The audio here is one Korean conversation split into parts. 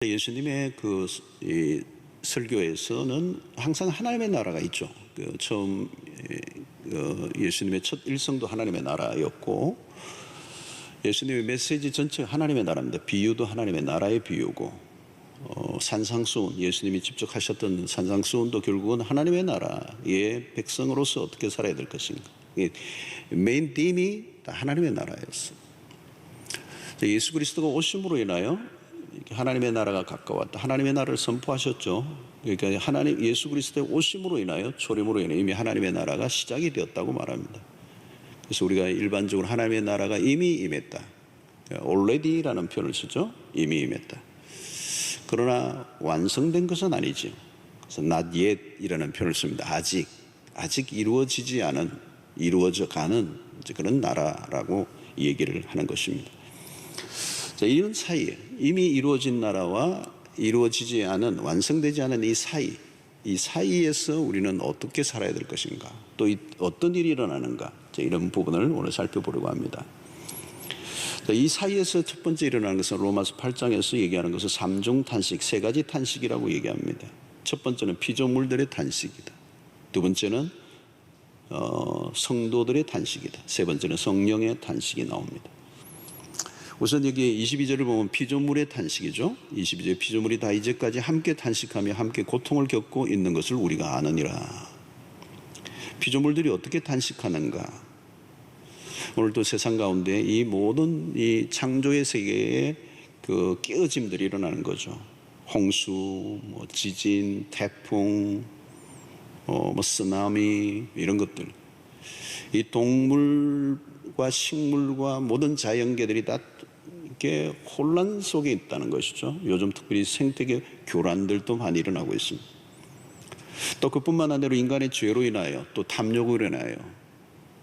예수님의 이 설교에서는 항상 하나님의 나라가 있죠. 처음 예수님의 첫 일성도 하나님의 나라였고, 예수님의 메시지 전체가 하나님의 나라입니다. 비유도 하나님의 나라의 비유고, 산상수훈, 예수님이 직접 하셨던 산상수훈도 결국은 하나님의 나라의 백성으로서 어떻게 살아야 될 것인가. 메인 팀이 다 하나님의 나라였어요. 예수 그리스도가 오심으로 인하여 하나님의 나라가 가까웠다. 하나님의 나라를 선포하셨죠. 그러니까 예수 그리스도의 오심으로 인하여, 초림으로 인하여 이미 하나님의 나라가 시작이 되었다고 말합니다. 그래서 우리가 일반적으로 하나님의 나라가 이미 임했다, already라는 표현을 쓰죠. 이미 임했다. 그러나 완성된 것은 아니죠. 그래서 not yet이라는 표현을 씁니다. 아직 이루어지지 않은, 이루어져 가는 그런 나라라고 얘기를 하는 것입니다. 자, 이런 사이에 이미 이루어진 나라와 이루어지지 않은, 완성되지 않은 이 사이에서 우리는 어떻게 살아야 될 것인가, 또 어떤 일이 일어나는가, 자, 이런 부분을 오늘 살펴보려고 합니다. 자, 이 사이에서 첫 번째 일어나는 것은 로마서 8장에서 얘기하는 것은 삼중 탄식, 세 가지 탄식이라고 얘기합니다. 첫 번째는 피조물들의 탄식이다. 두 번째는 성도들의 탄식이다. 세 번째는 성령의 탄식이 나옵니다. 우선 여기 22절을 보면 피조물의 탄식이죠. 22절, 피조물이 다 이제까지 함께 탄식하며 함께 고통을 겪고 있는 것을 우리가 아느니라. 피조물들이 어떻게 탄식하는가. 오늘도 세상 가운데 이 모든 이 창조의 세계에 그 깨어짐들이 일어나는 거죠. 홍수, 지진, 태풍, 쓰나미, 이런 것들. 이 동물과 식물과 모든 자연계들이 다 이렇게 혼란 속에 있다는 것이죠. 요즘 특별히 생태계 교란들도 많이 일어나고 있습니다. 또 그뿐만 아니라 인간의 죄로 인하여, 또 탐욕으로 인하여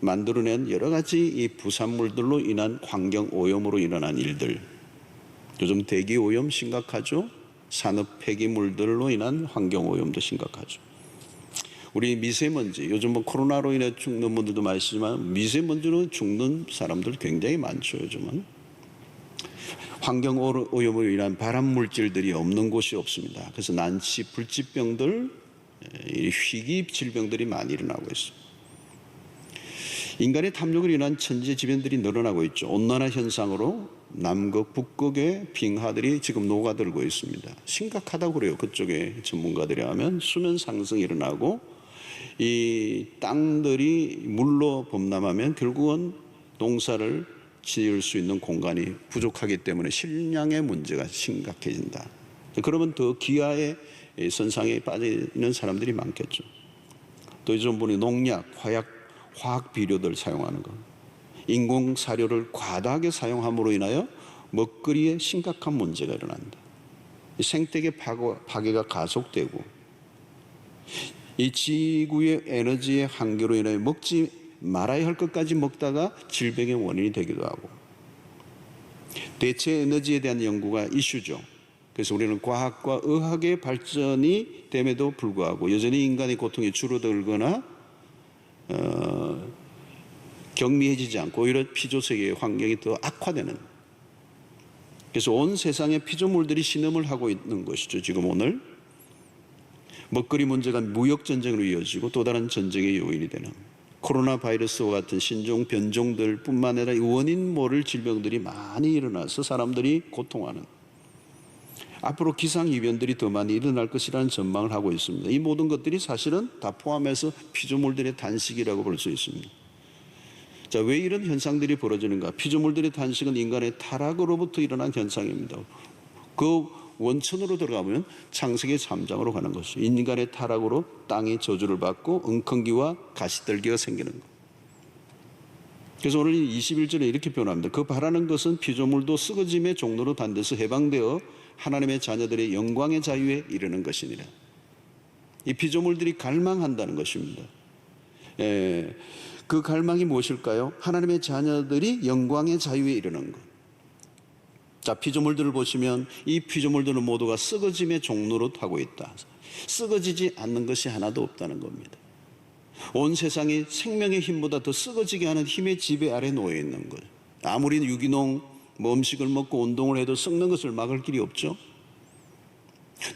만들어낸 여러 가지 이 부산물들로 인한 환경 오염으로 일어난 일들. 요즘 대기 오염 심각하죠. 산업 폐기물들로 인한 환경 오염도 심각하죠. 우리 미세먼지, 요즘 코로나로 인해 죽는 분들도 많으시지만 미세먼지로 죽는 사람들 굉장히 많죠. 요즘은 환경 오염으로 인한 발암 물질들이 없는 곳이 없습니다. 그래서 난치, 불치병들, 희귀 질병들이 많이 일어나고 있습니다. 인간의 탐욕으로 인한 천재지변들이 늘어나고 있죠. 온난화 현상으로 남극, 북극의 빙하들이 지금 녹아들고 있습니다. 심각하다고 그래요. 그쪽에 전문가들이 하면 수면 상승이 일어나고, 이 땅들이 물로 범람하면 결국은 농사를 지을 수 있는 공간이 부족하기 때문에 식량의 문제가 심각해진다. 그러면 더 기아의 선상에 빠지는 사람들이 많겠죠. 또 요즘 보니 농약, 화학 비료들 사용하는 것, 인공 사료를 과다하게 사용함으로 인하여 먹거리에 심각한 문제가 일어난다. 생태계 파괴가 가속되고, 이 지구의 에너지의 한계로 인하여 먹지 말아야 할 것까지 먹다가 질병의 원인이 되기도 하고, 대체 에너지에 대한 연구가 이슈죠. 그래서 우리는 과학과 의학의 발전이 됨에도 불구하고 여전히 인간의 고통이 줄어들거나 경미해지지 않고 오히려 피조세계의 환경이 더 악화되는, 그래서 온 세상에 피조물들이 신음을 하고 있는 것이죠. 지금 오늘 먹거리 문제가 무역전쟁으로 이어지고 또 다른 전쟁의 요인이 되는, 코로나 바이러스와 같은 신종 변종들 뿐만 아니라 원인 모를 질병들이 많이 일어나서 사람들이 고통하는, 앞으로 기상이변들이 더 많이 일어날 것이라는 전망을 하고 있습니다. 이 모든 것들이 사실은 다 포함해서 피조물들의 단식이라고 볼 수 있습니다. 자, 왜 이런 현상들이 벌어지는가? 피조물들의 단식은 인간의 타락으로부터 일어난 현상입니다. 그 원천으로 들어가면 창세기 3장으로 가는 것이죠. 인간의 타락으로 땅이 저주를 받고 엉겅기와 가시떨기가 생기는 것. 그래서 오늘 21절에 이렇게 표현합니다. 그 바라는 것은 피조물도 썩어짐의 종로로 단대서 해방되어 하나님의 자녀들의 영광의 자유에 이르는 것이니라. 이 피조물들이 갈망한다는 것입니다. 그 갈망이 무엇일까요? 하나님의 자녀들이 영광의 자유에 이르는 것. 자, 피조물들을 보시면 이 피조물들은 모두가 썩어짐의 종로로 타고 있다. 썩어지지 않는 것이 하나도 없다는 겁니다. 온 세상이 생명의 힘보다 더 썩어지게 하는 힘의 지배 아래 놓여 있는 것. 아무리 유기농 음식을 먹고 운동을 해도 썩는 것을 막을 길이 없죠.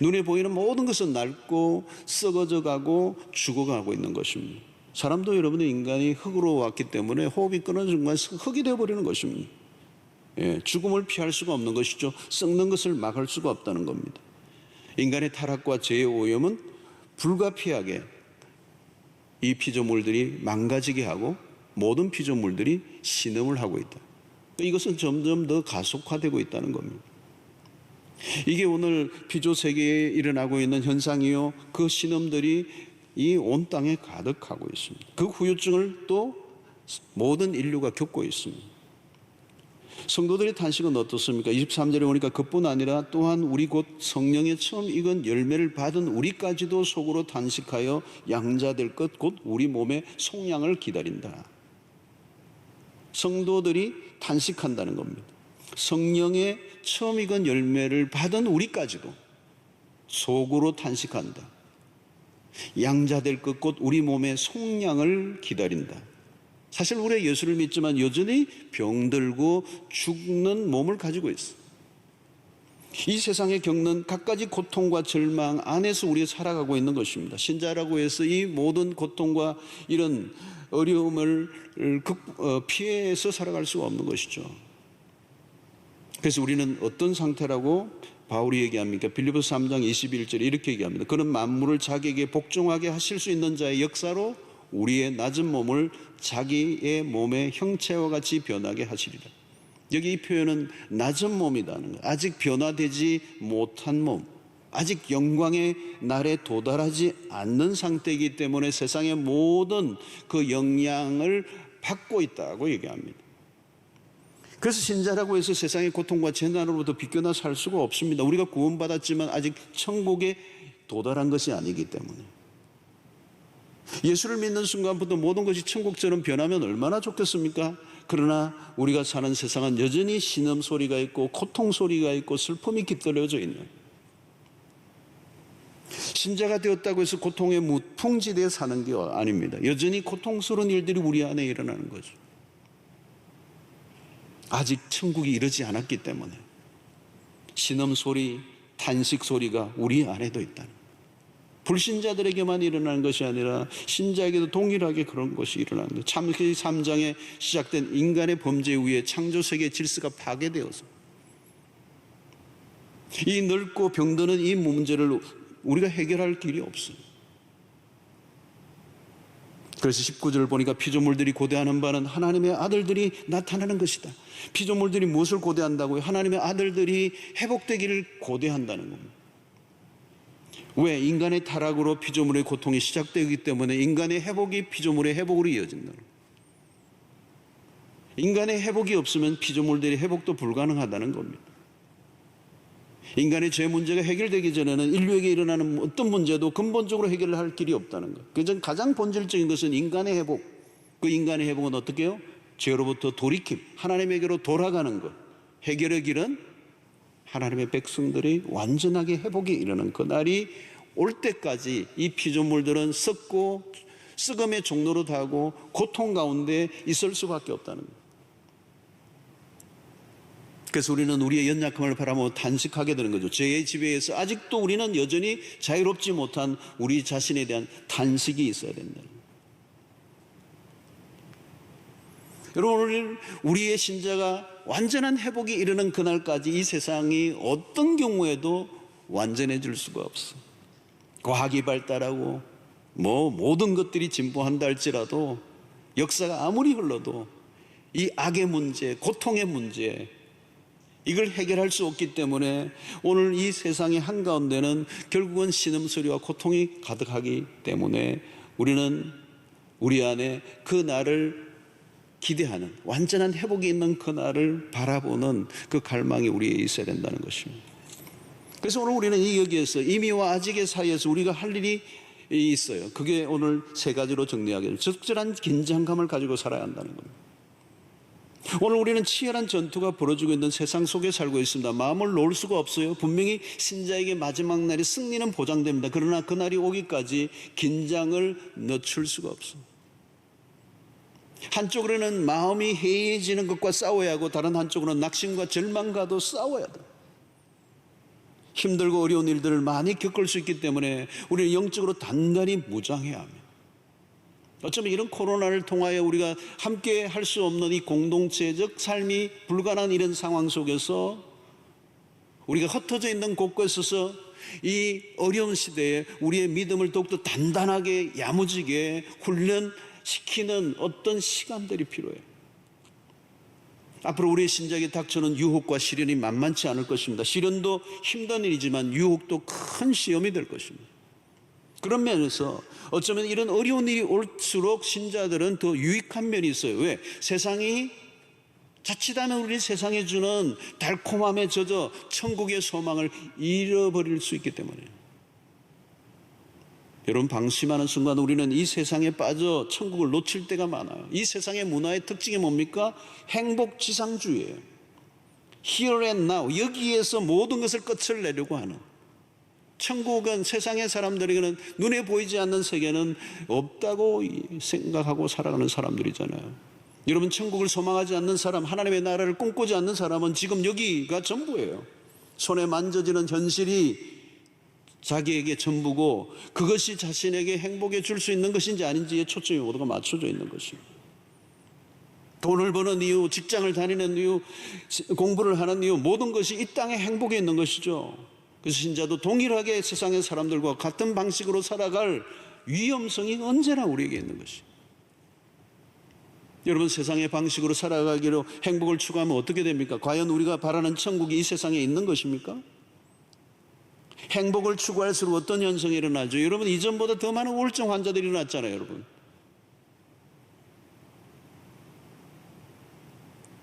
눈에 보이는 모든 것은 낡고 썩어져 가고 죽어가고 있는 것입니다. 사람도 여러분의 인간이 흙으로 왔기 때문에 호흡이 끊어진 순간 흙이 되어버리는 것입니다. 죽음을 피할 수가 없는 것이죠. 썩는 것을 막을 수가 없다는 겁니다. 인간의 타락과 죄의 오염은 불가피하게 이 피조물들이 망가지게 하고 모든 피조물들이 신음을 하고 있다. 이것은 점점 더 가속화되고 있다는 겁니다. 이게 오늘 피조 세계에 일어나고 있는 현상이요, 그 신음들이 이 온 땅에 가득하고 있습니다. 그 후유증을 또 모든 인류가 겪고 있습니다. 성도들의 탄식은 어떻습니까? 23절에 보니까 그뿐 아니라 또한 우리 곧 성령의 처음 익은 열매를 받은 우리까지도 속으로 탄식하여 양자될 것 곧 우리 몸의 속량을 기다린다. 성도들이 탄식한다는 겁니다. 성령의 처음 익은 열매를 받은 우리까지도 속으로 탄식한다. 양자될 것 곧 우리 몸의 속량을 기다린다. 사실 우리가 예수를 믿지만 여전히 병들고 죽는 몸을 가지고 있어. 이 세상에 겪는 갖가지 고통과 절망 안에서 우리가 살아가고 있는 것입니다. 신자라고 해서 이 모든 고통과 이런 어려움을 피해서 살아갈 수가 없는 것이죠. 그래서 우리는 어떤 상태라고 바울이 얘기합니까? 빌립보서 3장 21절에 이렇게 얘기합니다. 그는 만물을 자기에게 복종하게 하실 수 있는 자의 역사로 우리의 낮은 몸을 자기의 몸의 형체와 같이 변하게 하시리라. 여기 이 표현은 낮은 몸이라는 거예요. 아직 변화되지 못한 몸, 아직 영광의 날에 도달하지 않는 상태이기 때문에 세상의 모든 그 영향을 받고 있다고 얘기합니다. 그래서 신자라고 해서 세상의 고통과 재난으로부터 비껴나 살 수가 없습니다. 우리가 구원받았지만 아직 천국에 도달한 것이 아니기 때문에. 예수를 믿는 순간부터 모든 것이 천국처럼 변하면 얼마나 좋겠습니까? 그러나 우리가 사는 세상은 여전히 신음 소리가 있고 고통 소리가 있고 슬픔이 깃들여져 있는, 신자가 되었다고 해서 고통의 무풍지대에 사는 게 아닙니다. 여전히 고통스러운 일들이 우리 안에 일어나는 거죠. 아직 천국이 이르지 않았기 때문에 신음 소리, 탄식 소리가 우리 안에도 있다는, 불신자들에게만 일어나는 것이 아니라 신자에게도 동일하게 그런 것이 일어나는 거예요. 창세기 3장에 시작된 인간의 범죄 후에 창조세계의 질서가 파괴되어서 이 늙고 병드는 이 문제를 우리가 해결할 길이 없어요. 그래서 19절을 보니까 피조물들이 고대하는 바는 하나님의 아들들이 나타나는 것이다. 피조물들이 무엇을 고대한다고요? 하나님의 아들들이 회복되기를 고대한다는 겁니다. 왜? 인간의 타락으로 피조물의 고통이 시작되기 때문에 인간의 회복이 피조물의 회복으로 이어진다. 인간의 회복이 없으면 피조물들의 회복도 불가능하다는 겁니다. 인간의 죄 문제가 해결되기 전에는 인류에게 일어나는 어떤 문제도 근본적으로 해결을 할 길이 없다는 것. 그래서 가장 본질적인 것은 인간의 회복. 그 인간의 회복은 어떻게 해요? 죄로부터 돌이킴, 하나님에게로 돌아가는 것. 해결의 길은 하나님의 백성들이 완전하게 회복이 이르는 그날이 올 때까지 이 피조물들은 썩고 썩음의 종로로 가고 고통 가운데 있을 수밖에 없다는 거예요. 그래서 우리는 우리의 연약함을 바라보며 탄식하게 되는 거죠. 죄의 지배에서 아직도 우리는 여전히 자유롭지 못한 우리 자신에 대한 탄식이 있어야 된다는 거예요. 여러분, 우리의 신자가 완전한 회복이 이르는 그날까지 이 세상이 어떤 경우에도 완전해질 수가 없어. 과학이 발달하고 모든 것들이 진보한다 할지라도 역사가 아무리 흘러도 이 악의 문제, 고통의 문제, 이걸 해결할 수 없기 때문에 오늘 이 세상의 한가운데는 결국은 신음소리와 고통이 가득하기 때문에 우리는 우리 안에 그 날을 기대하는, 완전한 회복이 있는 그날을 바라보는 그 갈망이 우리에 있어야 된다는 것입니다. 그래서 오늘 우리는 여기에서 이미와 아직의 사이에서 우리가 할 일이 있어요. 그게 오늘 세 가지로 정리하기를, 적절한 긴장감을 가지고 살아야 한다는 겁니다. 오늘 우리는 치열한 전투가 벌어지고 있는 세상 속에 살고 있습니다. 마음을 놓을 수가 없어요. 분명히 신자에게 마지막 날이 승리는 보장됩니다. 그러나 그날이 오기까지 긴장을 늦출 수가 없습니다. 한쪽으로는 마음이 해이해지는 것과 싸워야 하고 다른 한쪽으로는 낙심과 절망과도 싸워야 돼요. 힘들고 어려운 일들을 많이 겪을 수 있기 때문에 우리는 영적으로 단단히 무장해야 합니다. 어쩌면 이런 코로나를 통하여 우리가 함께 할 수 없는 이 공동체적 삶이 불가능한 이런 상황 속에서 우리가 흩어져 있는 곳곳에서 이 어려운 시대에 우리의 믿음을 더욱더 단단하게 야무지게 훈련시키는 어떤 시간들이 필요해요. 앞으로 우리의 신작에 닥쳐오는 유혹과 시련이 만만치 않을 것입니다. 시련도 힘든 일이지만 유혹도 큰 시험이 될 것입니다. 그런 면에서 어쩌면 이런 어려운 일이 올수록 신자들은 더 유익한 면이 있어요. 왜? 세상이 자칫하면 우리 세상에 주는 달콤함에 젖어 천국의 소망을 잃어버릴 수 있기 때문에. 여러분, 방심하는 순간 우리는 이 세상에 빠져 천국을 놓칠 때가 많아요. 이 세상의 문화의 특징이 뭡니까? 행복지상주의예요. Here and now, 여기에서 모든 것을 끝을 내려고 하는. 천국은 세상의 사람들에게는 눈에 보이지 않는 세계는 없다고 생각하고 살아가는 사람들이잖아요. 여러분, 천국을 소망하지 않는 사람, 하나님의 나라를 꿈꾸지 않는 사람은 지금 여기가 전부예요. 손에 만져지는 현실이 자기에게 전부고 그것이 자신에게 행복에 줄 수 있는 것인지 아닌지에 초점이 모두가 맞춰져 있는 것입니다. 돈을 버는 이유, 직장을 다니는 이유, 공부를 하는 이유, 모든 것이 이 땅의 행복에 있는 것이죠. 그래서 신자도 동일하게 세상의 사람들과 같은 방식으로 살아갈 위험성이 언제나 우리에게 있는 것이죠. 여러분, 세상의 방식으로 살아가기로 행복을 추구하면 어떻게 됩니까? 과연 우리가 바라는 천국이 이 세상에 있는 것입니까? 행복을 추구할수록 어떤 현상이 일어나죠? 여러분, 이전보다 더 많은 우울증 환자들이 일어났잖아요, 여러분.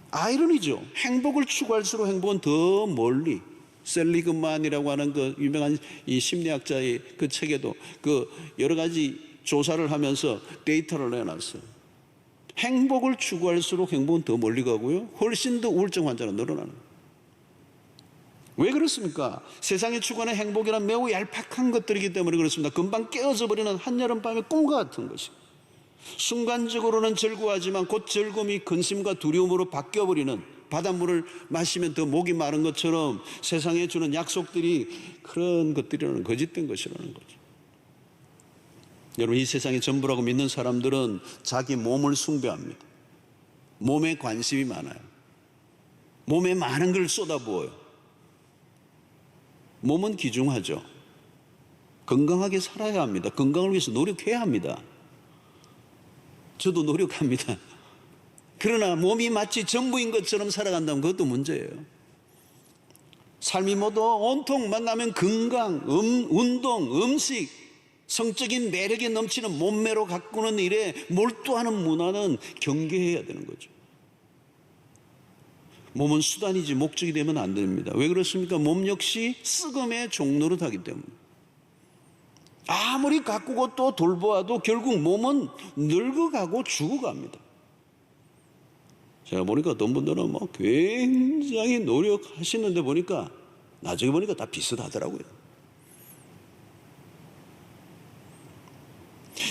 아이러니죠. 행복을 추구할수록 행복은 더 멀리. 셀리그만이라고 하는 그 유명한 이 심리학자의 그 책에도 그 여러 가지 조사를 하면서 데이터를 내놨어요. 행복을 추구할수록 행복은 더 멀리 가고요, 훨씬 더 우울증 환자는 늘어나는 거예요. 왜 그렇습니까? 세상에 추구하는 행복이란 매우 얄팍한 것들이기 때문에 그렇습니다. 금방 깨어져 버리는 한여름밤의 꿈과 같은 것이, 순간적으로는 즐거워하지만 곧 즐거움이 근심과 두려움으로 바뀌어버리는, 바닷물을 마시면 더 목이 마른 것처럼 세상에 주는 약속들이 그런 것들이라는, 거짓된 것이라는 거죠. 여러분, 이 세상의 전부라고 믿는 사람들은 자기 몸을 숭배합니다. 몸에 관심이 많아요. 몸에 많은 걸 쏟아부어요. 몸은 귀중하죠. 건강하게 살아야 합니다. 건강을 위해서 노력해야 합니다. 저도 노력합니다. 그러나 몸이 마치 전부인 것처럼 살아간다면 그것도 문제예요. 삶이 모두 온통 만나면 건강, 운동, 음식, 성적인 매력이 넘치는 몸매로 가꾸는 일에 몰두하는 문화는 경계해야 되는 거죠. 몸은 수단이지 목적이 되면 안 됩니다. 왜 그렇습니까? 몸 역시 썩음의 종노릇하기 때문에. 아무리 가꾸고 또 돌보아도 결국 몸은 늙어가고 죽어갑니다. 제가 보니까 어떤 분들은 뭐 굉장히 노력하시는데 보니까 나중에 보니까 다 비슷하더라고요.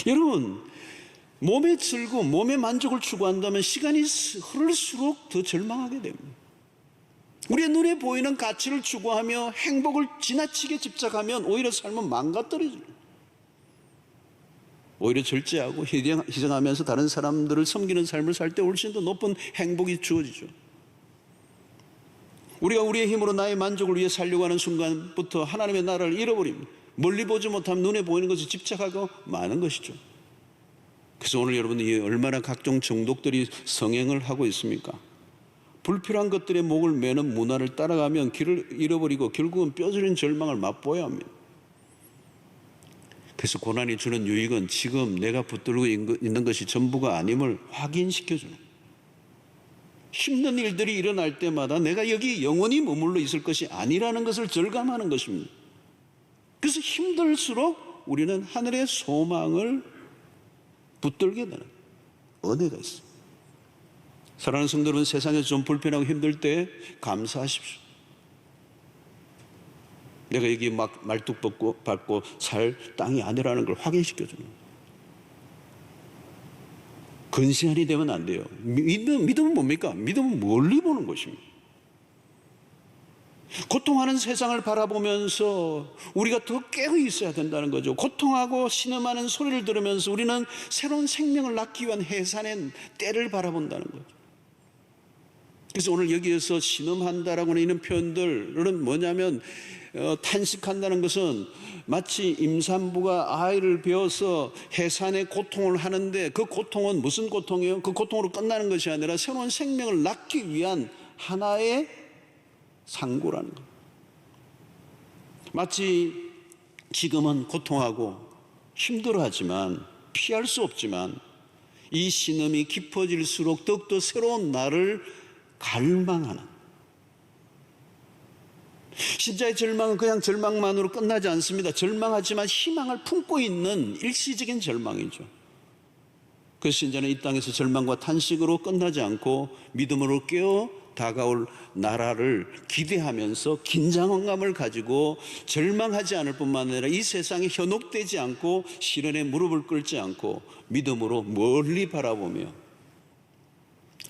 여러분, 몸의 즐거움, 몸의 만족을 추구한다면 시간이 흐를수록 더 절망하게 됩니다. 우리의 눈에 보이는 가치를 추구하며 행복을 지나치게 집착하면 오히려 삶은 망가뜨려져요. 오히려 절제하고 희생하면서 다른 사람들을 섬기는 삶을 살 때 훨씬 더 높은 행복이 주어지죠. 우리가 우리의 힘으로 나의 만족을 위해 살려고 하는 순간부터 하나님의 나라를 잃어버립니다. 멀리 보지 못하면 눈에 보이는 것에 집착하고 마는 것이죠. 그래서 오늘 여러분이 얼마나 각종 정독들이 성행을 하고 있습니까? 불필요한 것들의 목을 매는 문화를 따라가면 길을 잃어버리고 결국은 뼈저린 절망을 맛보아야 합니다. 그래서 고난이 주는 유익은 지금 내가 붙들고 있는 것이 전부가 아님을 확인시켜주는, 힘든 일들이 일어날 때마다 내가 여기 영원히 머물러 있을 것이 아니라는 것을 절감하는 것입니다. 그래서 힘들수록 우리는 하늘의 소망을 붙들게 되는 은혜가 있습니다. 사랑하는 성도 여러분, 세상에서 좀 불편하고 힘들 때 감사하십시오. 내가 여기 막 말뚝 밟고 살 땅이 아니라는 걸 확인시켜주는 거예요. 근시안이 되면 안 돼요. 믿음은 뭡니까? 믿음은 멀리 보는 것입니다. 고통하는 세상을 바라보면서 우리가 더 깨어 있어야 된다는 거죠. 고통하고 신음하는 소리를 들으면서 우리는 새로운 생명을 낳기 위한 해산의 때를 바라본다는 거죠. 그래서 오늘 여기에서 신음한다라고 하는 이런 표현들은 뭐냐면 탄식한다는 것은 마치 임산부가 아이를 배워서 해산의 고통을 하는데 그 고통은 무슨 고통이에요? 그 고통으로 끝나는 것이 아니라 새로운 생명을 낳기 위한 하나의 상고라는 것. 마치 지금은 고통하고 힘들어하지만 피할 수 없지만 이 신음이 깊어질수록 더욱더 새로운 나를 갈망하는, 신자의 절망은 그냥 절망만으로 끝나지 않습니다. 절망하지만 희망을 품고 있는 일시적인 절망이죠. 그 신자는 이 땅에서 절망과 탄식으로 끝나지 않고 믿음으로 깨어 다가올 나라를 기대하면서 긴장감을 가지고 절망하지 않을 뿐만 아니라 이 세상에 현혹되지 않고 시련에 무릎을 꿇지 않고 믿음으로 멀리 바라보며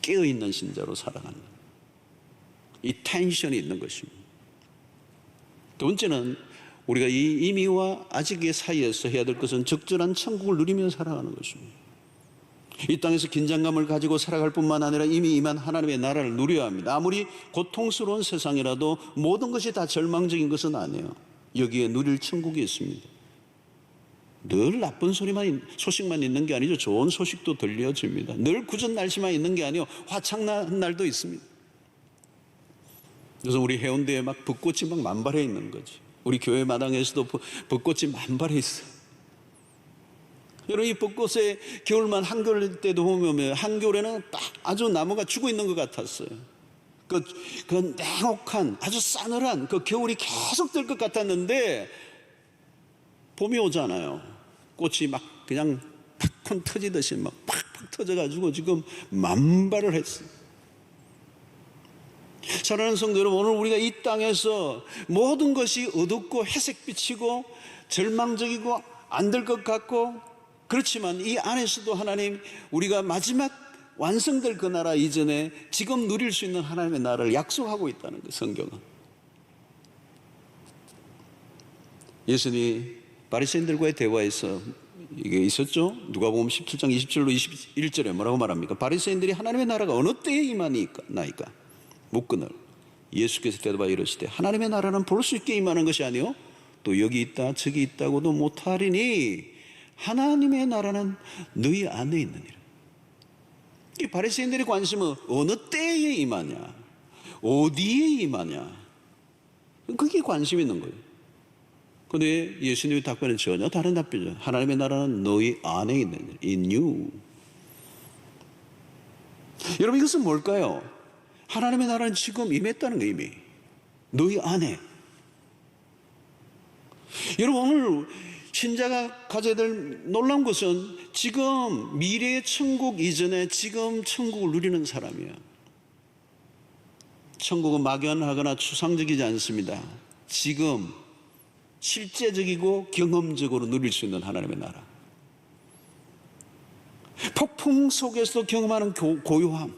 깨어있는 신자로 살아가는, 이 텐션이 있는 것입니다. 두 번째는 우리가 이 이미와 아직의 사이에서 해야 될 것은 적절한 천국을 누리며 살아가는 것입니다. 이 땅에서 긴장감을 가지고 살아갈 뿐만 아니라 이미 임한 하나님의 나라를 누려야 합니다. 아무리 고통스러운 세상이라도 모든 것이 다 절망적인 것은 아니에요. 여기에 누릴 천국이 있습니다. 늘 나쁜 소식만 있는 게 아니죠. 좋은 소식도 들려집니다. 늘 굳은 날씨만 있는 게 아니요, 화창한 날도 있습니다. 그래서 우리 해운대에 막 벚꽃이 막 만발해 있는 거지. 우리 교회 마당에서도 벚꽃이 만발해 있어요. 여러분, 이 벚꽃에 겨울만 한겨울 때도 보면 한겨울에는 딱 아주 나무가 죽어 있는 것 같았어요. 그 냉혹한 아주 싸늘한 그 겨울이 계속 될 것 같았는데 봄이 오잖아요. 꽃이 막 그냥 팝콘 터지듯이 막 팍팍 터져가지고 지금 만발을 했어요. 사랑하는 성도 여러분, 오늘 우리가 이 땅에서 모든 것이 어둡고 회색빛이고 절망적이고 안 될 것 같고, 그렇지만 이 안에서도 하나님, 우리가 마지막 완성될 그 나라 이전에 지금 누릴 수 있는 하나님의 나라를 약속하고 있다는 거예요. 성경은. 예수님이 바리새인들과의 대화에서 이게 있었죠. 누가복음 17장 27로 21절에 뭐라고 말합니까? 바리새인들이 하나님의 나라가 어느 때에 임하니까 묻거늘 예수께서 대답하여 이르시되 하나님의 나라는 볼 수 있게 임하는 것이 아니요 또 여기 있다 저기 있다고도 못하리니 하나님의 나라는 너희 안에 있느니라. 이 바리새인들의 관심은 어느 때에 임하냐, 어디에 임하냐, 그게 관심 있는 거예요. 그런데 예수님의 답변은 전혀 다른 답변이죠. 하나님의 나라는 너희 안에 있느니라. In you. 여러분, 이것은 뭘까요? 하나님의 나라는 지금 임했다는 거예요. 이미 너희 안에. 여러분, 오늘 신자가 가져야 될 놀라운 것은 지금 미래의 천국 이전에 지금 천국을 누리는 사람이에요. 천국은 막연하거나 추상적이지 않습니다. 지금 실제적이고 경험적으로 누릴 수 있는 하나님의 나라. 폭풍 속에서도 경험하는 고요함,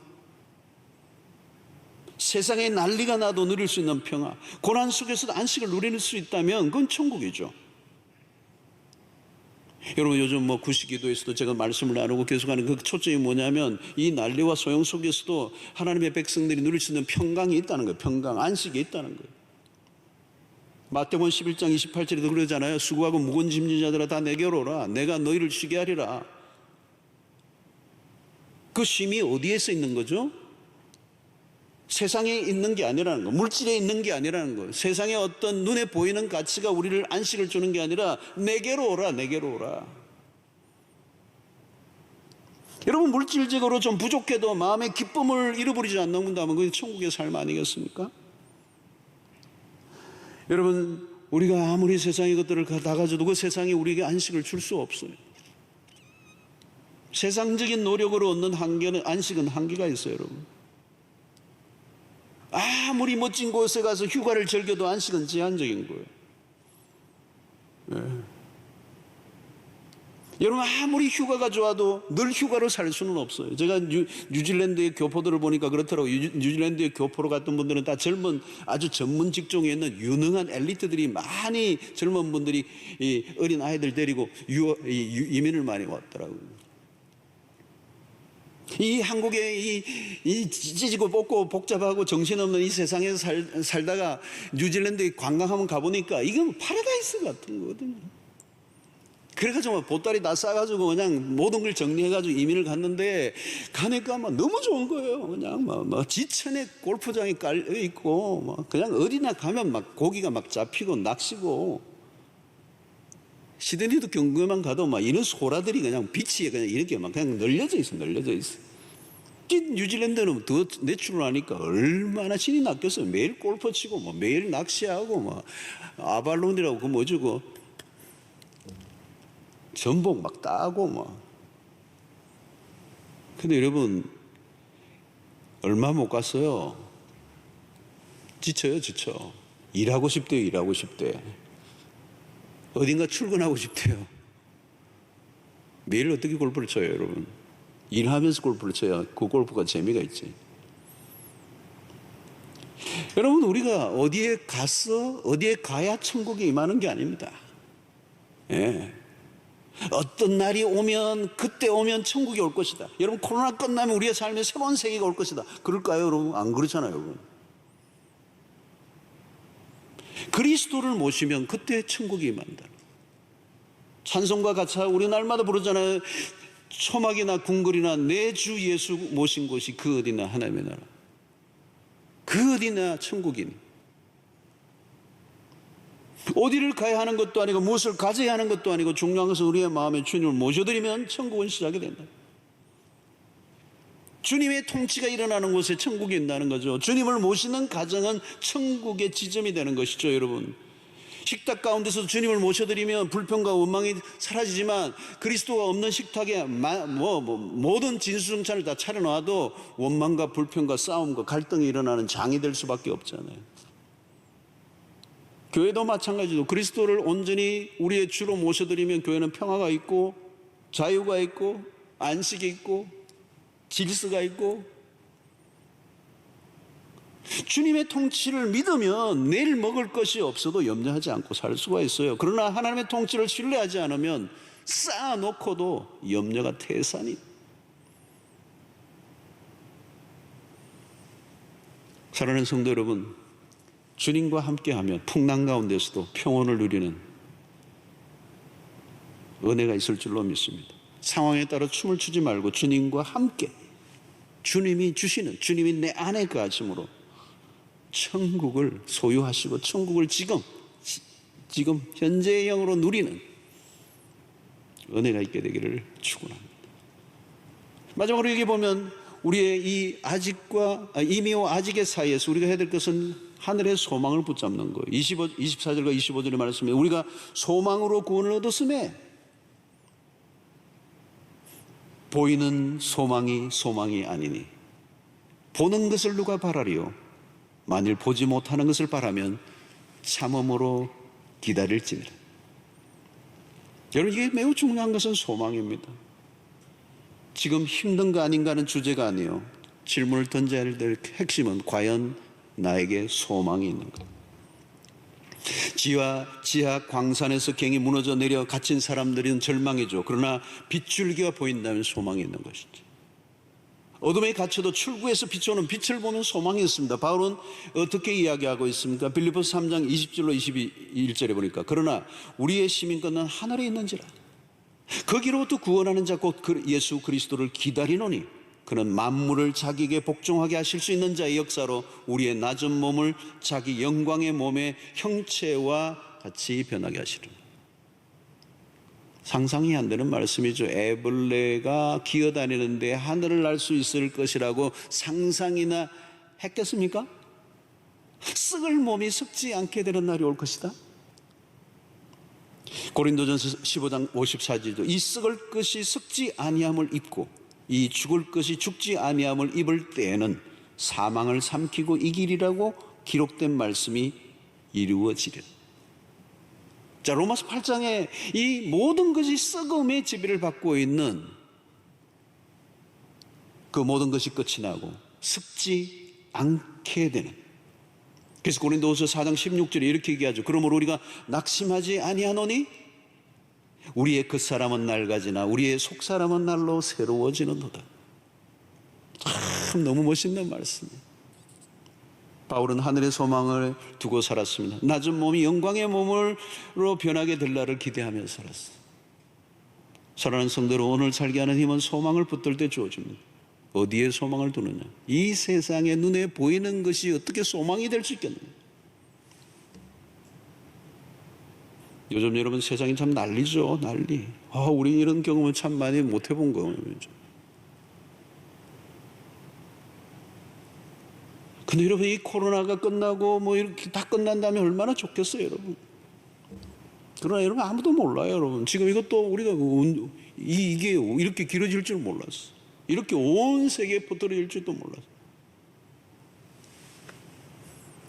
세상에 난리가 나도 누릴 수 있는 평화, 고난 속에서도 안식을 누릴 수 있다면 그건 천국이죠. 여러분, 요즘 구시기도에서도 제가 말씀을 나누고 계속하는 그 초점이 뭐냐면 이 난리와 소용 속에서도 하나님의 백성들이 누릴 수 있는 평강이 있다는 거예요. 평강, 안식이 있다는 거예요. 마태복음 11장 28절에도 그러잖아요. 수고하고 무거운 짐진 자들아 다 내게로 오라. 내가 너희를 쉬게 하리라. 그 쉼이 어디에서 있는 거죠? 세상에 있는 게 아니라는 거, 물질에 있는 게 아니라는 거, 세상에 어떤 눈에 보이는 가치가 우리를 안식을 주는 게 아니라 내게로 오라, 내게로 오라. 여러분, 물질적으로 좀 부족해도 마음의 기쁨을 잃어버리지 않는다면 그게 천국의 삶 아니겠습니까? 여러분, 우리가 아무리 세상의 것들을 다 가져도 그 세상이 우리에게 안식을 줄 수 없어요. 세상적인 노력으로 얻는 안식은 한계가 있어요. 여러분, 아무리 멋진 곳에 가서 휴가를 즐겨도 안식은 제한적인 거예요. 네. 여러분, 아무리 휴가가 좋아도 늘 휴가로 살 수는 없어요. 제가 뉴질랜드의 교포들을 보니까 그렇더라고요. 뉴질랜드의 교포로 갔던 분들은 다 젊은, 아주 전문 직종에 있는 유능한 엘리트들이, 많이 젊은 분들이 이 어린 아이들 데리고 이민을 많이 왔더라고요. 이 한국의 이 찢어지고 뽑고 복잡하고 정신없는 이 세상에서 살다가 뉴질랜드에 관광 한번 가보니까 이건 파라다이스 같은 거거든요. 그래가지고 보따리 다 싸가지고 그냥 모든 걸 정리해가지고 이민을 갔는데, 가니까 막 너무 좋은 거예요. 그냥 막 지천에 골프장이 깔려 있고, 막 그냥 어디나 가면 막 고기가 막 잡히고 낚시고, 시드니도 경주만 가도 막 이런 소라들이 그냥 비치에 그냥 이렇게 막 그냥 널려져 있어. 뉴질랜드는 더 내추럴하니까 얼마나 신이 낚였어요. 매일 골프 치고, 뭐 매일 낚시하고, 막 아발론이라고 그 뭐지 그 전복 막 따고 막. 근데 여러분, 얼마 못 갔어요. 지쳐. 일하고 싶대요. 어딘가 출근하고 싶대요. 매일 어떻게 골프를 쳐요, 여러분? 일하면서 골프를 쳐야 그 골프가 재미가 있지. 여러분, 우리가 어디에 가야 천국에 임하는 게 아닙니다. 예. 어떤 날이 오면, 그때 오면 천국이 올 것이다. 여러분, 코로나 끝나면 우리의 삶에 새로운 세계가 올 것이다. 그럴까요, 여러분? 안 그렇잖아요, 여러분. 그리스도를 모시면 그때 천국이 임한다. 찬송과 가차 우리 날마다 부르잖아요. 초막이나 궁궐이나 내 주 예수 모신 곳이 그 어디나 하나님의 나라, 그 어디나 천국이니. 어디를 가야 하는 것도 아니고 무엇을 가져야 하는 것도 아니고, 중요한 것은 우리의 마음에 주님을 모셔드리면 천국은 시작이 된다. 주님의 통치가 일어나는 곳에 천국이 있다는 거죠. 주님을 모시는 가정은 천국의 지점이 되는 것이죠, 여러분. 식탁 가운데서 주님을 모셔드리면 불평과 원망이 사라지지만, 그리스도가 없는 식탁에 모든 진수성찬을 다 차려놔도 원망과 불평과 싸움과 갈등이 일어나는 장이 될 수밖에 없잖아요. 교회도 마찬가지로 그리스도를 온전히 우리의 주로 모셔드리면 교회는 평화가 있고 자유가 있고 안식이 있고 질서가 있고, 주님의 통치를 믿으면 내일 먹을 것이 없어도 염려하지 않고 살 수가 있어요. 그러나 하나님의 통치를 신뢰하지 않으면 쌓아놓고도 염려가 태산이. 사랑하는 성도 여러분, 주님과 함께하면 풍랑 가운데서도 평온을 누리는 은혜가 있을 줄로 믿습니다. 상황에 따라 춤을 추지 말고 주님과 함께, 주님이 주시는, 주님이 내 안에 거하심으로 천국을 소유하시고 천국을 지금 현재의 영으로 누리는 은혜가 있게 되기를 축원합니다. 마지막으로 여기 보면 우리의 이 아직과 이미와 아직의 사이에서 우리가 해야 될 것은 하늘의 소망을 붙잡는 거예요. 24절과 25절의 말씀에 우리가 소망으로 구원을 얻었음에, 보이는 소망이 아니니 보는 것을 누가 바라리요? 만일 보지 못하는 것을 바라면 참음으로 기다릴지니라. 여러분, 이게 매우 중요한 것은 소망입니다. 지금 힘든 거 아닌가 하는 주제가 아니에요. 질문을 던져야 될 핵심은 과연 나에게 소망이 있는가? 지하 광산에서 갱이 무너져 내려 갇힌 사람들은 절망이죠. 그러나 빗줄기가 보인다면 소망이 있는 것이죠. 어둠에 갇혀도 출구에서 비춰오는 빛을 보면 소망이 있습니다. 바울은 어떻게 이야기하고 있습니까? 빌립보서 3장 20절로 21절에 보니까, 그러나 우리의 시민권은 하늘에 있는지라 거기로부터 구원하는 자 곧 예수 그리스도를 기다리노니 그는 만물을 자기에게 복종하게 하실 수 있는 자의 역사로 우리의 낮은 몸을 자기 영광의 몸의 형체와 같이 변하게 하시리라. 상상이 안 되는 말씀이죠. 애벌레가 기어다니는데 하늘을 날 수 있을 것이라고 상상이나 했겠습니까? 썩을 몸이 썩지 않게 되는 날이 올 것이다. 고린도전서 15장 54절도 이 썩을 것이 썩지 아니함을 입고 이 죽을 것이 죽지 아니함을 입을 때에는 사망을 삼키고 이기리라고 기록된 말씀이 이루어지리라. 자, 로마서 8장에 이 모든 것이 썩음의 지배를 받고 있는 그 모든 것이 끝이 나고 썩지 않게 되는. 그래서 고린도후서 4장 16절에 이렇게 얘기하죠. 그러므로 우리가 낙심하지 아니하노니 우리의 겉사람은 낡아지나 우리의 속사람은 날로 새로워지는도다. 참 너무 멋있는 말씀이에요. 바울은 하늘의 소망을 두고 살았습니다. 낮은 몸이 영광의 몸으로 변하게 될 날을 기대하며 살았어요. 사랑하는 성도들, 오늘 살게 하는 힘은 소망을 붙들 때 주어집니다. 어디에 소망을 두느냐? 이 세상에 눈에 보이는 것이 어떻게 소망이 될 수 있겠느냐? 요즘 여러분 세상이 참 난리죠. 난리. 우리 이런 경험을 참 많이 못 해본 거예요. 근데 여러분, 이 코로나가 끝나고 뭐 이렇게 다 끝난다면 얼마나 좋겠어요, 여러분. 그러나 여러분 아무도 몰라요, 여러분. 지금 이것도 우리가 이게 이렇게 길어질 줄 몰랐어. 이렇게 온 세계에 퍼뜨릴 줄도 몰랐어.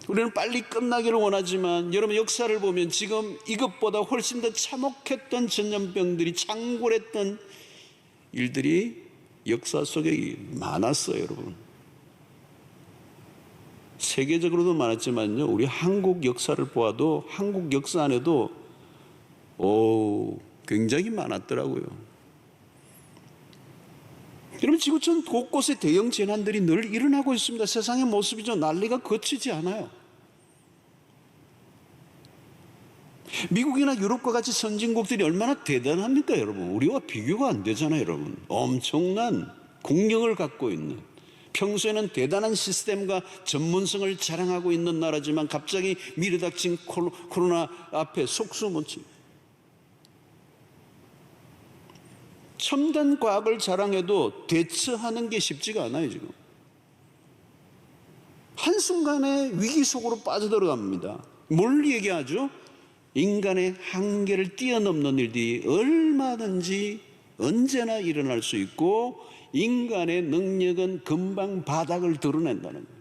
우리는 빨리 끝나기를 원하지만 여러분 역사를 보면 지금 이것보다 훨씬 더 참혹했던 전염병들이 창궐했던 일들이 역사 속에 많았어요, 여러분. 세계적으로도 많았지만요, 우리 한국 역사를 보아도 한국 역사 안에도 굉장히 많았더라고요. 여러분, 지구촌 곳곳에 대형 재난들이 늘 일어나고 있습니다. 세상의 모습이죠. 난리가 그치지 않아요. 미국이나 유럽과 같이 선진국들이 얼마나 대단합니까, 여러분? 우리와 비교가 안 되잖아요, 여러분. 엄청난 국력을 갖고 있는, 평소에는 대단한 시스템과 전문성을 자랑하고 있는 나라지만 갑자기 밀어닥친 코로나 앞에 속수무책. 첨단 과학을 자랑해도 대처하는 게 쉽지가 않아요, 지금. 한순간에 위기 속으로 빠져들어갑니다. 뭘 얘기하죠? 인간의 한계를 뛰어넘는 일들이 얼마든지 언제나 일어날 수 있고 인간의 능력은 금방 바닥을 드러낸다는 거예요.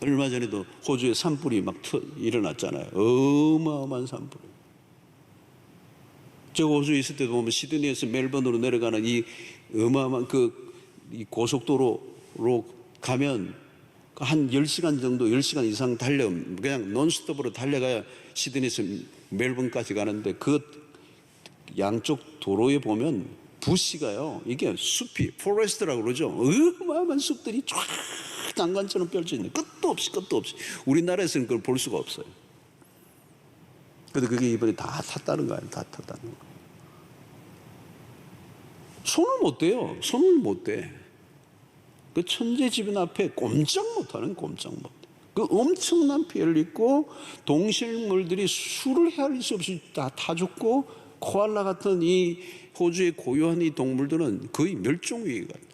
얼마 전에도 호주에 산불이 막 일어났잖아요. 어마어마한 산불. 저 호주에 있을 때도 보면 시드니에서 멜번으로 내려가는 이 어마어마한 이 고속도로로 가면 한 10시간 정도, 10시간 이상 그냥 논스톱으로 달려가야 시드니에서 멜번까지 가는데 그 양쪽 도로에 보면 부시가요, 이게 숲이, 포레스트라고 그러죠. 어마어마한 숲들이 쫙 난간처럼 펼쳐 있는, 끝도 없이. 우리나라에서는 그걸 볼 수가 없어요. 근데 그게 이번에 다 탔다는 거예요. 다 탔다는 거. 손을 못 대요. 손을 못 대. 그 천재지변 앞에 꼼짝 못하는. 그 엄청난 피해를 입고 동식물들이 수를 헤아릴 수 없이 다 죽고 코알라 같은 이 호주의 고유한 이 동물들은 거의 멸종 위기가 있다.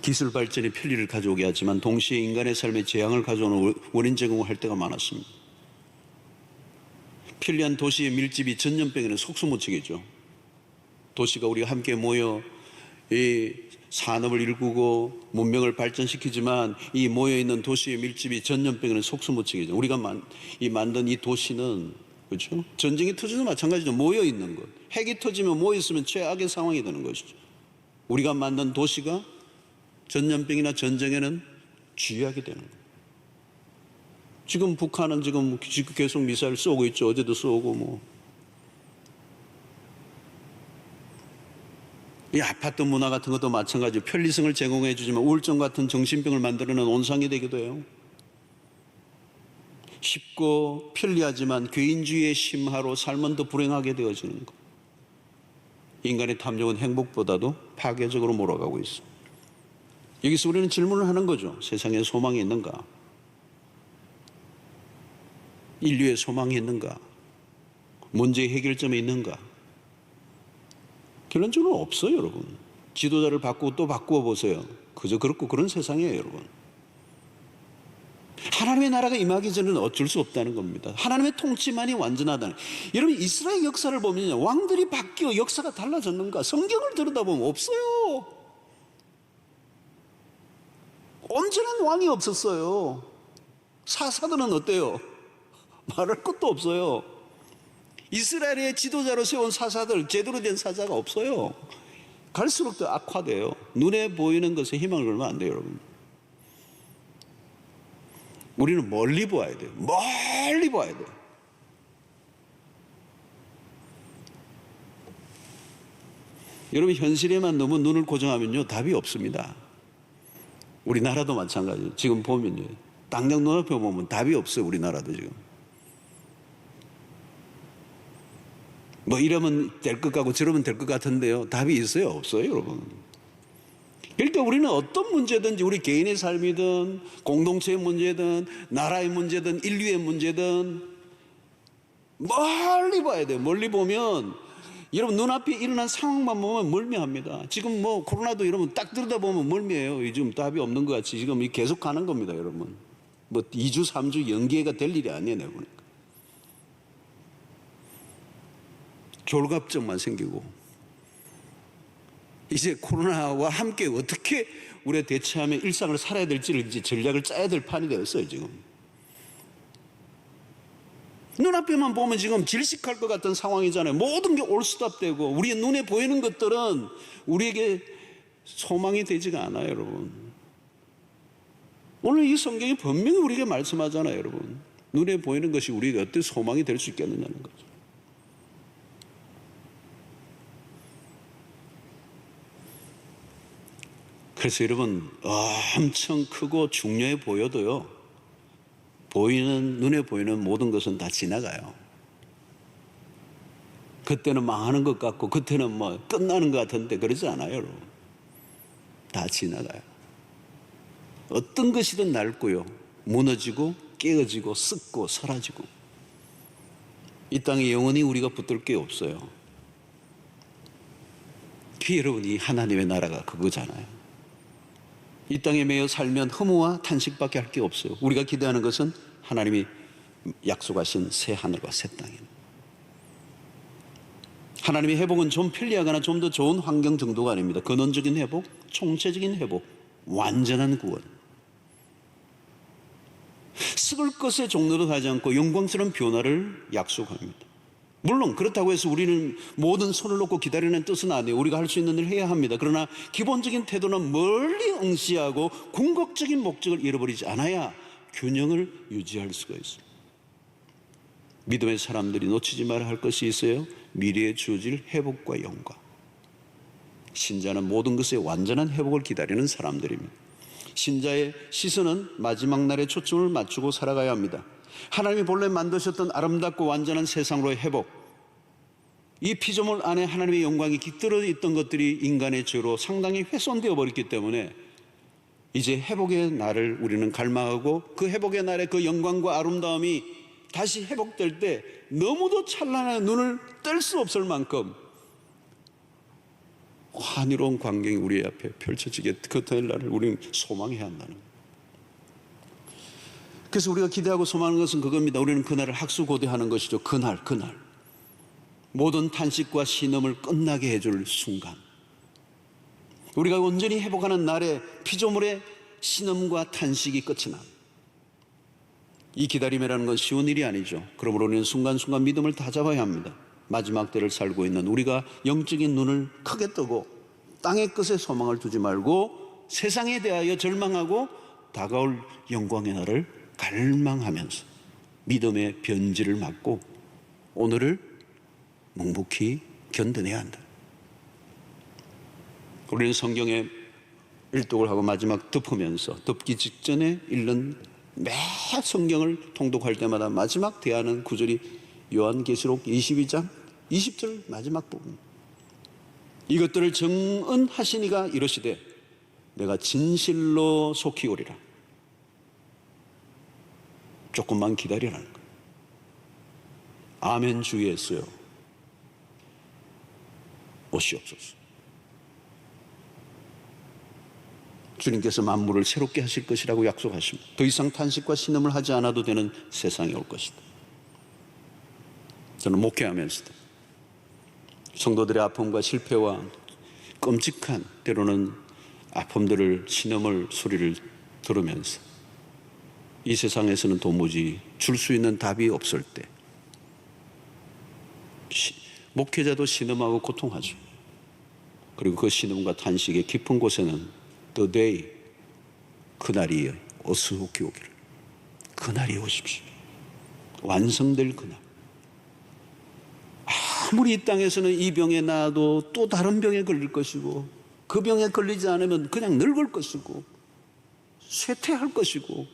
기술 발전이 편리를 가져오게 하지만 동시에 인간의 삶에 재앙을 가져오는 원인 제공을 할 때가 많았습니다. 편리한 도시의 밀집이 전염병에는 속수무책이죠. 도시가 우리가 함께 모여 이 산업을 일구고 문명을 발전시키지만 이 모여있는 도시의 밀집이 전염병에는 속수무책이죠. 우리가 만든 이 도시는, 그렇죠? 전쟁이 터져도 마찬가지죠. 모여있는 것. 핵이 터지면 모여있으면 최악의 상황이 되는 것이죠. 우리가 만든 도시가 전염병이나 전쟁에는 쥐약이 되는 거예요. 지금 북한은 지금 계속 미사일 쏘고 있죠. 어제도 쏘고 이 아파트 문화 같은 것도 마찬가지로 편리성을 제공해 주지만 우울증 같은 정신병을 만들어내는 온상이 되기도 해요. 쉽고 편리하지만 개인주의의 심화로 삶은 더 불행하게 되어지는 것. 인간의 탐욕은 행복보다도 파괴적으로 몰아가고 있어. 여기서 우리는 질문을 하는 거죠. 세상에 소망이 있는가? 인류의 소망이 있는가? 문제의 해결점이 있는가? 결론적으로 없어요, 여러분. 지도자를 바꾸고 또 바꾸어 보세요. 그저 그렇고 그런 세상이에요, 여러분. 하나님의 나라가 임하기 전에는 어쩔 수 없다는 겁니다. 하나님의 통치만이 완전하다는. 여러분, 이스라엘 역사를 보면 왕들이 바뀌어 역사가 달라졌는가? 성경을 들여다보면 없어요. 온전한 왕이 없었어요. 사사들은 어때요? 말할 것도 없어요. 이스라엘의 지도자로 세운 사사들, 제대로 된 사자가 없어요. 갈수록 더 악화돼요. 눈에 보이는 것에 희망을 걸면 안 돼요, 여러분. 우리는 멀리 보아야 돼요. 멀리 보아야 돼요. 여러분, 현실에만 너무 눈을 고정하면요, 답이 없습니다. 우리나라도 마찬가지예요. 지금 보면요, 당장 눈앞에 보면 답이 없어요. 우리나라도 지금. 뭐 이러면 될 것 같고 저러면 될 것 같은데요, 답이 있어요? 없어요, 여러분. 일단 우리는 어떤 문제든지, 우리 개인의 삶이든 공동체의 문제든 나라의 문제든 인류의 문제든 멀리 봐야 돼요. 멀리 보면 여러분, 눈앞에 일어난 상황만 보면 멀미합니다. 지금 뭐 코로나도 여러분 딱 들여다보면 멀미해요. 요즘 답이 없는 것 같이 지금 계속 가는 겁니다, 여러분. 뭐 2주 3주 연기가 될 일이 아니에요, 내가 보니까. 졸갑증만 생기고, 이제 코로나와 함께 어떻게 우리가 대처하며 일상을 살아야 될지를 이제 전략을 짜야 될 판이 되었어요, 지금. 눈앞에만 보면 지금 질식할 것 같은 상황이잖아요. 모든 게 올스톱되고 우리의 눈에 보이는 것들은 우리에게 소망이 되지가 않아요, 여러분. 오늘 이 성경이 분명히 우리에게 말씀하잖아요, 여러분. 눈에 보이는 것이 우리에게 어떤 소망이 될 수 있겠느냐는 거죠. 그래서 여러분, 엄청 크고 중요해 보여도요, 눈에 보이는 모든 것은 다 지나가요. 그때는 망하는 것 같고, 그때는 뭐 끝나는 것 같은데 그러지 않아요, 여러분. 다 지나가요. 어떤 것이든 낡고요, 무너지고 깨어지고 썩고 사라지고, 이 땅에 영원히 우리가 붙들 게 없어요. 여러분, 이 하나님의 나라가 그거잖아요. 이 땅에 매여 살면 허무와 탄식밖에 할 게 없어요. 우리가 기대하는 것은 하나님이 약속하신 새 하늘과 새 땅입니다. 하나님의 회복은 좀 편리하거나 좀 더 좋은 환경 정도가 아닙니다. 근원적인 회복, 총체적인 회복, 완전한 구원. 썩을 것의 종로도 하지 않고 영광스러운 변화를 약속합니다. 물론 그렇다고 해서 우리는 모든 손을 놓고 기다리는 뜻은 아니에요. 우리가 할 수 있는 일을 해야 합니다. 그러나 기본적인 태도는 멀리 응시하고 궁극적인 목적을 잃어버리지 않아야 균형을 유지할 수가 있어요. 믿음의 사람들이 놓치지 말아야 할 것이 있어요. 미래에 주어질 회복과 영광. 신자는 모든 것의 완전한 회복을 기다리는 사람들입니다. 신자의 시선은 마지막 날에 초점을 맞추고 살아가야 합니다. 하나님이 본래 만드셨던 아름답고 완전한 세상으로의 회복, 이 피조물 안에 하나님의 영광이 깃들어 있던 것들이 인간의 죄로 상당히 훼손되어 버렸기 때문에 이제 회복의 날을 우리는 갈망하고, 그 회복의 날에 그 영광과 아름다움이 다시 회복될 때 너무도 찬란한 눈을 뗄 수 없을 만큼 환희로운 광경이 우리 앞에 펼쳐지게 그 날을 우리는 소망해야 한다는 거예요. 그래서 우리가 기대하고 소망하는 것은 그겁니다. 우리는 그날을 학수고대하는 것이죠. 그날 모든 탄식과 신음을 끝나게 해줄 순간, 우리가 온전히 회복하는 날에 피조물의 신음과 탄식이 끝이 나. 이 기다림이라는 건 쉬운 일이 아니죠. 그러므로 우리는 순간순간 믿음을 다잡아야 합니다. 마지막 때를 살고 있는 우리가 영적인 눈을 크게 뜨고 땅의 것에 소망을 두지 말고 세상에 대하여 절망하고 다가올 영광의 날을 갈망하면서 믿음의 변질을 막고 오늘을 묵묵히 견뎌내야 한다. 우리는 성경에 일독을 하고 마지막 덮으면서, 덮기 직전에 읽는 매 성경을 통독할 때마다 마지막 대하는 구절이 요한계시록 22장 20절 마지막 부분. 이것들을 정언하시니가 이르시되 내가 진실로 속히 오리라. 조금만 기다리라는 거예요. 아멘 주 예수여 오시옵소서. 주님께서 만물을 새롭게 하실 것이라고 약속하십니다. 더 이상 탄식과 신음을 하지 않아도 되는 세상이 올 것이다. 저는 목회하면서도 성도들의 아픔과 실패와 끔찍한 때로는 아픔들을, 신음을, 소리를 들으면서 이 세상에서는 도무지 줄 수 있는 답이 없을 때 목회자도 신음하고 고통하죠. 그리고 그 신음과 탄식의 깊은 곳에는 The day, 그날이 어수룩히 오기를, 그날이 오십시오. 완성될 그날. 아무리 이 땅에서는 이 병에 나아도 또 다른 병에 걸릴 것이고, 그 병에 걸리지 않으면 그냥 늙을 것이고 쇠퇴할 것이고,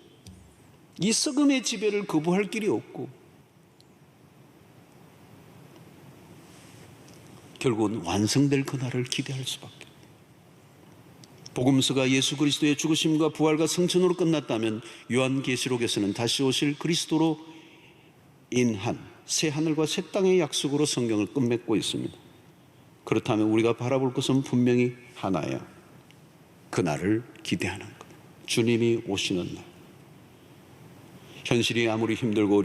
이 썩음의 지배를 거부할 길이 없고, 결국은 완성될 그날을 기대할 수밖에. 복음서가 예수 그리스도의 죽으심과 부활과 성천으로 끝났다면 요한계시록에서는 다시 오실 그리스도로 인한 새 하늘과 새 땅의 약속으로 성경을 끝맺고 있습니다. 그렇다면 우리가 바라볼 것은 분명히 하나야. 그날을 기대하는 것. 주님이 오시는 날. 현실이 아무리 힘들고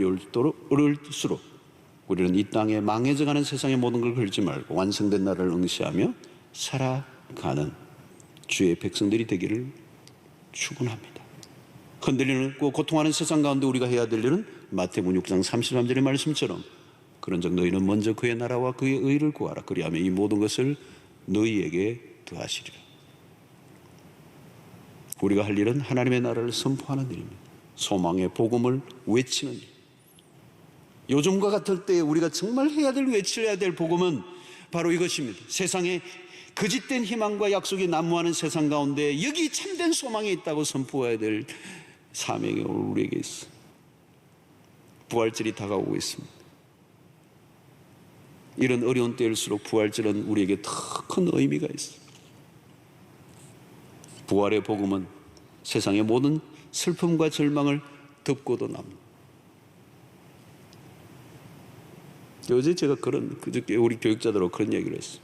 어려울수록 우리는 이 땅에 망해져가는 세상의 모든 걸 걸지 말고 완성된 날을 응시하며 살아가는 주의 백성들이 되기를 축원합니다. 흔들리고 고통하는 세상 가운데 우리가 해야 될 일은 마태복음 6장 33절의 말씀처럼 그런 적 너희는 먼저 그의 나라와 그의 의를 구하라. 그리하면 이 모든 것을 너희에게 더하시리라. 우리가 할 일은 하나님의 나라를 선포하는 일입니다. 소망의 복음을 외치는 일. 요즘과 같을 때 우리가 정말 외쳐야 될 복음은 바로 이것입니다. 세상에 거짓된 희망과 약속이 난무하는 세상 가운데 여기 참된 소망이 있다고 선포해야 될 사명이 오늘 우리에게 있어. 부활절이 다가오고 있습니다. 이런 어려운 때일수록 부활절은 우리에게 더 큰 의미가 있어. 부활의 복음은 세상의 모든 슬픔과 절망을 덮고도 남는. 어제 제가 그저께 우리 교육자들하고 그런 얘기를 했어요.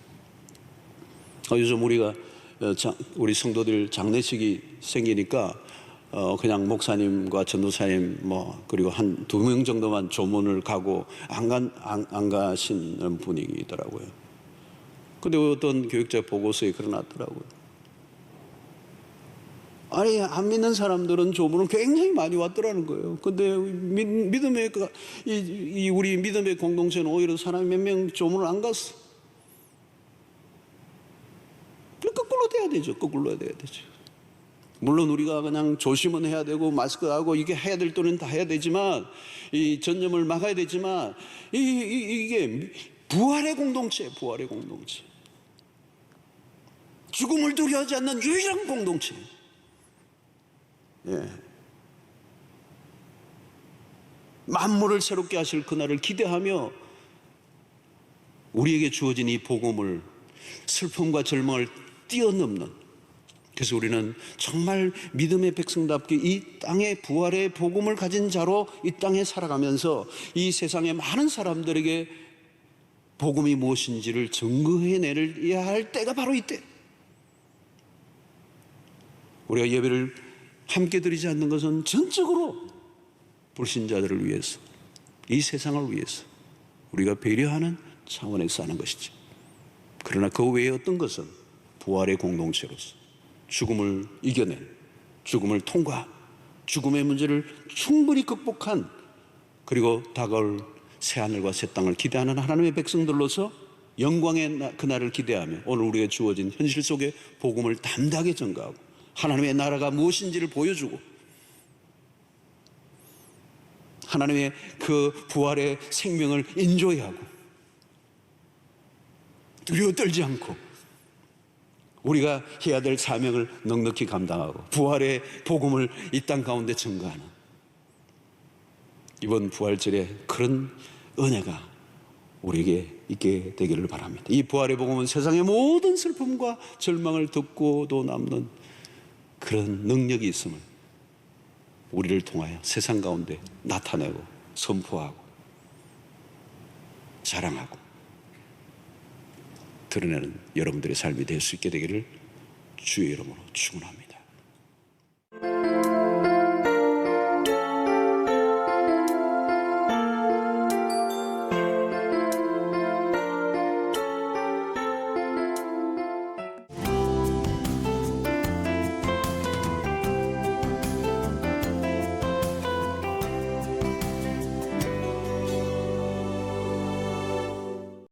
요즘 우리 성도들 장례식이 생기니까 그냥 목사님과 전도사님 그리고 한 2명 정도만 조문을 가고 안 가시는 분위기더라고요. 근데 어떤 교육자 보고서에 그러놨더라고요. 아니, 안 믿는 사람들은 조문을 굉장히 많이 왔더라는 거예요. 근데 믿음의 우리 믿음의 공동체는 오히려 사람이 몇 명 조문을 안 갔어. 거꾸로 돼야 되죠. 거꾸로 돼야 되죠. 물론 우리가 그냥 조심은 해야 되고 마스크하고 이게 해야 될 때는 다 해야 되지만, 이 전염을 막아야 되지만, 이게 부활의 공동체. 죽음을 두려워하지 않는 유일한 공동체. 예. 만물을 새롭게 하실 그날을 기대하며 우리에게 주어진 이 복음을, 슬픔과 절망을 뛰어넘는, 그래서 우리는 정말 믿음의 백성답게 이 땅의 부활의 복음을 가진 자로 이 땅에 살아가면서 이 세상의 많은 사람들에게 복음이 무엇인지를 증거해내야 할 때가 바로 이때. 우리가 예배를 함께 드리지 않는 것은 전적으로 불신자들을 위해서, 이 세상을 위해서 우리가 배려하는 차원에서 하는 것이지. 그러나 그 외에 어떤 것은 부활의 공동체로서 죽음을 이겨낸, 죽음을 통과, 죽음의 문제를 충분히 극복한, 그리고 다가올 새하늘과 새 땅을 기대하는 하나님의 백성들로서 영광의 그날을 기대하며 오늘 우리에게 주어진 현실 속의 복음을 담대하게 전가하고 하나님의 나라가 무엇인지를 보여주고 하나님의 그 부활의 생명을 인조해하고 두려워 떨지 않고 우리가 해야 될 사명을 넉넉히 감당하고 부활의 복음을 이 땅 가운데 증거하는 이번 부활절에 그런 은혜가 우리에게 있게 되기를 바랍니다. 이 부활의 복음은 세상의 모든 슬픔과 절망을 덮고도 남는 그런 능력이 있음을 우리를 통하여 세상 가운데 나타내고 선포하고 자랑하고 드러내는 여러분들의 삶이 될 수 있게 되기를 주의 이름으로 축원합니다.